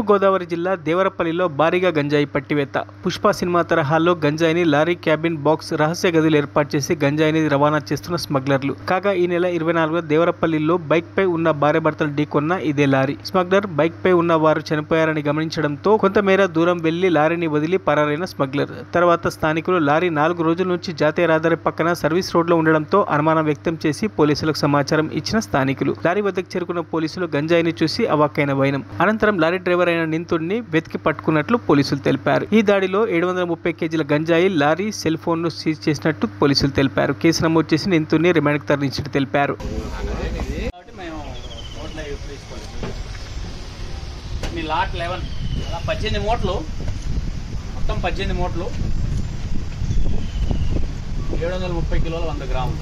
తూర్పుగోదావరి జిల్లా దేవరపల్లిలో భారీగా గంజాయి పట్టివేత. పుష్ప సినిమా తరహాలో గంజాయిని లారీ, క్యాబిన్ బాక్స్, రహస్య గదులు ఏర్పాటు చేసి గంజాయిని రవాణా చేస్తున్న స్మగ్లర్లు. కాగా ఈ నెల 24న దేవరపల్లిలో బైక్ పై ఉన్న భార్యాభర్తలు ఢీకొన్న ఇదే లారీ. స్మగ్లర్ బైక్ పై ఉన్న వారు చనిపోయారని గమనించడంతో కొంతమేర దూరం వెళ్లి లారీని వదిలి పరారైన స్మగ్లర్. తర్వాత స్థానికులు లారీ 4 రోజుల నుంచి జాతీయ రహదారి పక్కన సర్వీస్ రోడ్లో ఉండడంతో అనుమానం వ్యక్తం చేసి పోలీసులకు సమాచారం ఇచ్చిన స్థానికులు లారీ వద్దకు చేరుకున్న పోలీసులు గంజాయిని చూసి అవాక్కైన వైనం. అనంతరం లారీ డ్రైవర్ అయిన నిందితుడిని వెతికి పట్టుకున్నట్లు పోలీసులు తెలిపారు. ఈ దాడిలో 730 కేజీల గంజాయి, లారీ, సెల్ ఫోన్ ను సీజ్ చేసినట్టు పోలీసులు తెలిపారు. కేసు నమోదు చేసి నిందితుడిని రిమాండ్కు తరలించినట్టు తెలిపారు. లాట్ 11 అలా 18 మూటలు, మొత్తం 18 మూటలు, 730 కిలోల 100 గ్రాములు.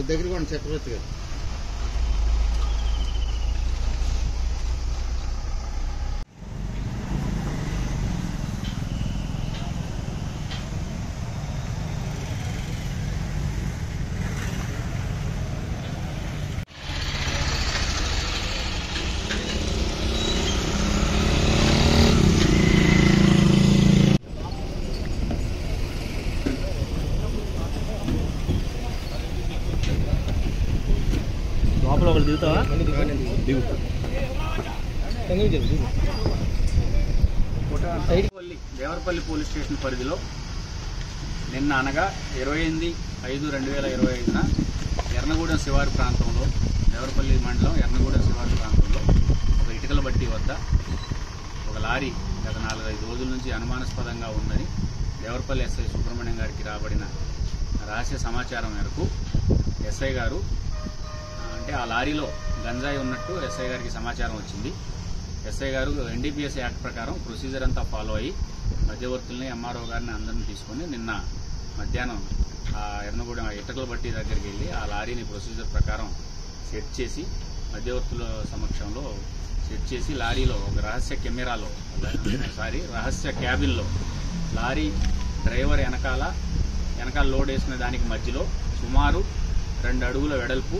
దగ్గర చక్రవర్తి గారు లోపల ఒకరు దిగుతావా? దేవరపల్లి పోలీస్ స్టేషన్ పరిధిలో నిన్న అనగా 28/5/2025న ఎర్నగూడెం శివారు ప్రాంతంలో, దేవరపల్లి మండలం ఎర్నగూడెం శివారు ప్రాంతంలో ఒక ఇటుకల బట్టి వద్ద ఒక లారీ గత 4-5 రోజుల నుంచి అనుమానాస్పదంగా ఉందని దేవరపల్లి ఎస్ఐ సుబ్రహ్మణ్యం గారికి రాబడిన రహస్య సమాచారం మేరకు ఎస్ఐ గారు, అంటే ఆ లారీలో గంజాయి ఉన్నట్టు ఎస్ఐ గారికి సమాచారం వచ్చింది. ఎస్ఐ గారు NDPS యాక్ట్ ప్రకారం ప్రొసీజర్ అంతా ఫాలో అయ్యి మధ్యవర్తుల్ని, MRO గారిని అందరిని తీసుకొని నిన్న మధ్యాహ్నం ఆ ఎర్నగూడెం ఇటుకల బట్టి దగ్గరికి వెళ్ళి ఆ లారీని ప్రొసీజర్ ప్రకారం సెట్ చేసి, మధ్యవర్తుల సమక్షంలో సెట్ చేసి లారీలో ఒక రహస్య క్యాబిన్లో లారీ డ్రైవర్ వెనకాల లోడ్ వేసుకునే దానికి మధ్యలో సుమారు 2 అడుగుల వెడల్పు,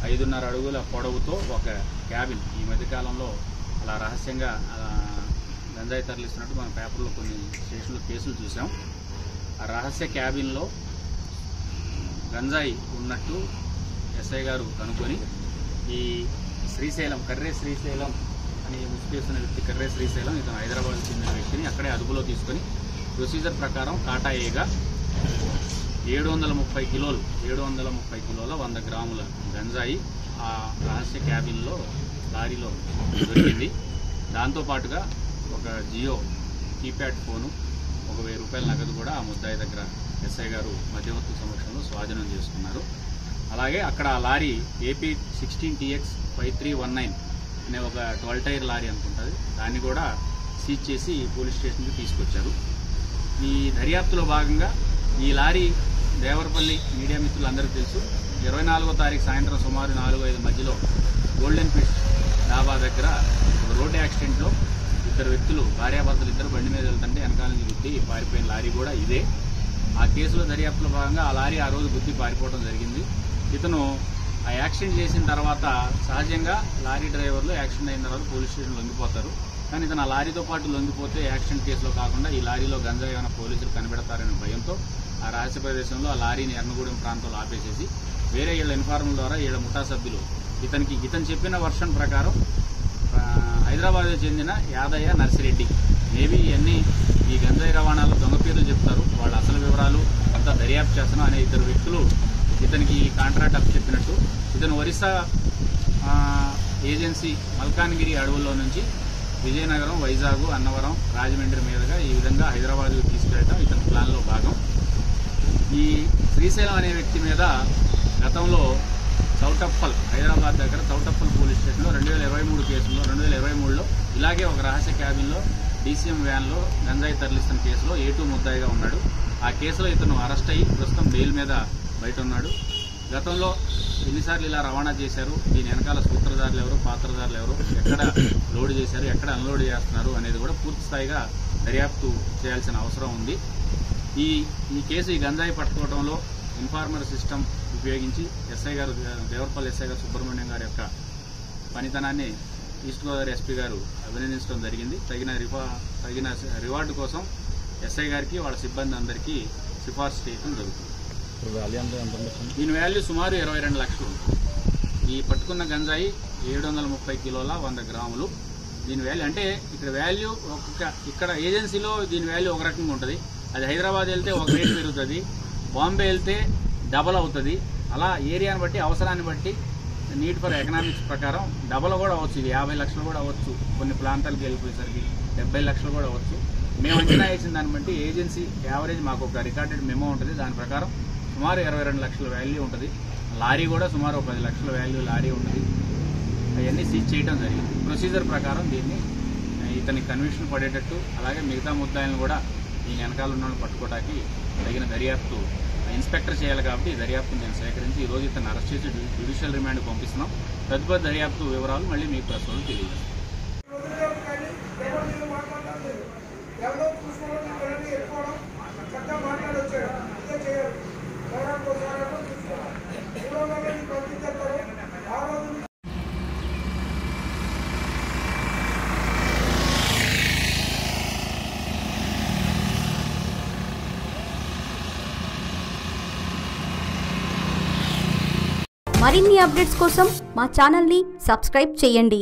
5.5 అడుగుల పొడవుతో ఒక క్యాబిన్. ఈ మధ్యకాలంలో అలా రహస్యంగా గంజాయి తరలిస్తున్నట్టు మన పేపర్లో కొన్ని స్టేషన్లో కేసులు చూసాం. ఆ రహస్య క్యాబిన్లో గంజాయి ఉన్నట్టు ఎస్ఐ గారు కనుక్కొని ఈ కర్రే శ్రీశైలం అని ముసుకేసిన వ్యక్తి, కర్రే శ్రీశైలం, ఇతను హైదరాబాద్కు చెందిన వ్యక్తిని అక్కడే అదుపులో తీసుకొని ప్రొసీజర్ ప్రకారం కాటా ఏగా 730 కిలోల 100 గ్రాముల గంజాయి ఆ రహస్య క్యాబిన్లో లారీలో దొరికింది. దాంతోపాటుగా ఒక జియో కీప్యాడ్ ఫోను, 1000 రూపాయల నగదు కూడా ఆ ముద్దాయి దగ్గర ఎస్ఐ గారు మధ్యవర్తుల సమక్షంలో స్వాధీనం చేసుకున్నారు. అలాగే అక్కడ ఆ లారీ AP 16TX 5319 అనే ఒక 12 టైర్ లారీ అనుకుంటుంది, దాన్ని కూడా సీజ్ చేసి పోలీస్ స్టేషన్కి తీసుకొచ్చారు. ఈ దర్యాప్తులో భాగంగా ఈ లారీ దేవరపల్లి మీడియా మిత్రులందరికీ తెలుసు, 24వ తారీఖు సాయంత్రం సుమారు 4-5 మధ్యలో గోల్డెన్ ఫిష్ డాబా దగ్గర ఒక రోడ్ యాక్సిడెంట్లో 2 వ్యక్తులు, భార్యాభర్తలు ఇద్దరు బండి మీద వెళ్తుంటే వెనకాల నుంచి గుద్ది పారిపోయిన లారీ కూడా ఇదే. ఆ కేసులో దర్యాప్తులో భాగంగా ఆ లారీ ఆ రోజు గుద్ది పారిపోవడం జరిగింది. ఇతను ఆ యాక్సిడెంట్ చేసిన తర్వాత సహజంగా లారీ డ్రైవర్లు యాక్సిడెంట్ అయిన తర్వాత పోలీస్ స్టేషన్ లొంగిపోతారు. కానీ ఇతను ఆ లారీతో పాటు లొంగిపోతే యాక్సిడెంట్ కేసులో కాకుండా ఈ లారీలో గంజాయి ఏమైనా పోలీసులు కనిపెడతారనే భయంతో ఆ రహస్య ప్రదేశంలో ఆ లారీని ఎర్నగూడెం ప్రాంతంలో ఆపేసేసి వేరే వీళ్ళ ఇన్ఫార్మల్ ద్వారా వీళ్ళ ముఠా సభ్యులు ఇతను చెప్పిన వర్షన్ ప్రకారం హైదరాబాద్కు చెందిన యాదయ్య, నర్సిరెడ్డి, మేబీ ఇవన్నీ ఈ గంజాయి రవాణాలో దొంగ పేర్లు చెప్తారు, వాళ్ళ అసలు వివరాలు అంతా దర్యాప్తు చేస్తున్నాం అనే 2 వ్యక్తులు ఇతనికి కాంట్రాక్ట్ అప్ చెప్పినట్టు, ఇతను ఒరిస్సా ఏజెన్సీ మల్కాన్గిరి అడవుల్లో నుంచి విజయనగరం, వైజాగ్, అన్నవరం, రాజమండ్రి మీదుగా ఈ విధంగా హైదరాబాద్కు తీసుకెళ్ళడం ఇతని ప్లాన్లో భాగం. ఈ శ్రీశైలం అనే వ్యక్తి మీద గతంలో చౌటప్పల్, హైదరాబాద్ దగ్గర చౌటప్పల్ పోలీస్ స్టేషన్లో 2023 కేసులో 2023లో ఇలాగే ఒక రహస్య క్యాబిన్లో DCM వ్యాన్లో గంజాయి తరలిస్తున్న కేసులో A2 ముద్దాయిగా ఉన్నాడు. ఆ కేసులో ఇతను అరెస్ట్ అయ్యి ప్రస్తుతం బెయిల్ మీద బయట ఉన్నాడు. గతంలో ఎన్నిసార్లు ఇలా రవాణా చేశారు, దీని వెనకాల సూత్రధారులు ఎవరు, పాత్రధారులు ఎవరు, ఎక్కడ లోడ్ చేశారు, ఎక్కడ అన్లోడ్ చేస్తున్నారు అనేది కూడా పూర్తి స్థాయిగా దర్యాప్తు చేయాల్సిన అవసరం ఉంది. ఈ కేసు ఈ గంజాయి పట్టుకోవడంలో ఇన్ఫార్మర్ సిస్టమ్ ఉపయోగించి ఎస్ఐ గారు, దేవరపల్లి ఎస్ఐ గారు సుబ్రహ్మణ్యం గారి యొక్క పనితనాన్ని ఈస్ట్ గోదావరి ఎస్పీ గారు అభినందించడం జరిగింది. తగిన రివార్డు కోసం ఎస్ఐ గారికి వాళ్ళ సిబ్బంది అందరికీ సిఫార్సు చేయడం జరుగుతుంది. దీని వాల్యూ సుమారు 22 లక్షలు. ఈ పట్టుకున్న గంజాయి 730 కిలోల 100 గ్రాములు. దీని వాల్యూ అంటే ఇక్కడ ఏజెన్సీలో దీని వాల్యూ ఒక రకంగా ఉంటుంది. అది హైదరాబాద్ వెళ్తే ఒక రేటు పెరుగుతుంది, బాంబే వెళ్తే డబల్ అవుతుంది. అలా ఏరియాని బట్టి, అవసరాన్ని బట్టి, నీడ్ ఫర్ ఎకనామిక్స్ ప్రకారం డబల్ కూడా అవ్వచ్చు. ఇది 50 లక్షలు కూడా అవ్వచ్చు. కొన్ని ప్రాంతాలకు వెళ్ళిపోయేసరికి 70 లక్షలు కూడా అవ్వచ్చు. మేము అంచనా వేసిన దాన్ని బట్టి ఏజెన్సీ యావరేజ్ మాకు ఒక రికార్డెడ్ మెమో ఉంటుంది. దాని ప్రకారం సుమారు 22 లక్షల వాల్యూ ఉంటుంది. లారీ కూడా సుమారు 10 లక్షల వాల్యూ లారీ ఉంటుంది. అవన్నీ సీజ్ చేయడం జరిగింది. ప్రొసీజర్ ప్రకారం దీన్ని ఇతనికి కన్విక్షన్ పడేటట్టు, అలాగే మిగతా ముద్దాయిలను కూడా దీని వెనకాల ఉన్న వాళ్ళని పట్టుకోవడానికి తగిన దర్యాప్తు ఇన్స్పెక్టర్ చేయాలి. కాబట్టి ఈ దర్యాప్తును నేను సేకరించి ఈరోజు ఇతను అరెస్ట్ చేసి జ్యుడిషియల్ రిమాండ్ పంపిస్తున్నాం. తదుపరి దర్యాప్తు వివరాలు మళ్ళీ మీకు ప్రస్తుతం తెలియజేస్తాం. మరిన్ని అప్డేట్స్ కోసం మా ఛానల్ని సబ్స్క్రైబ్ చేయండి.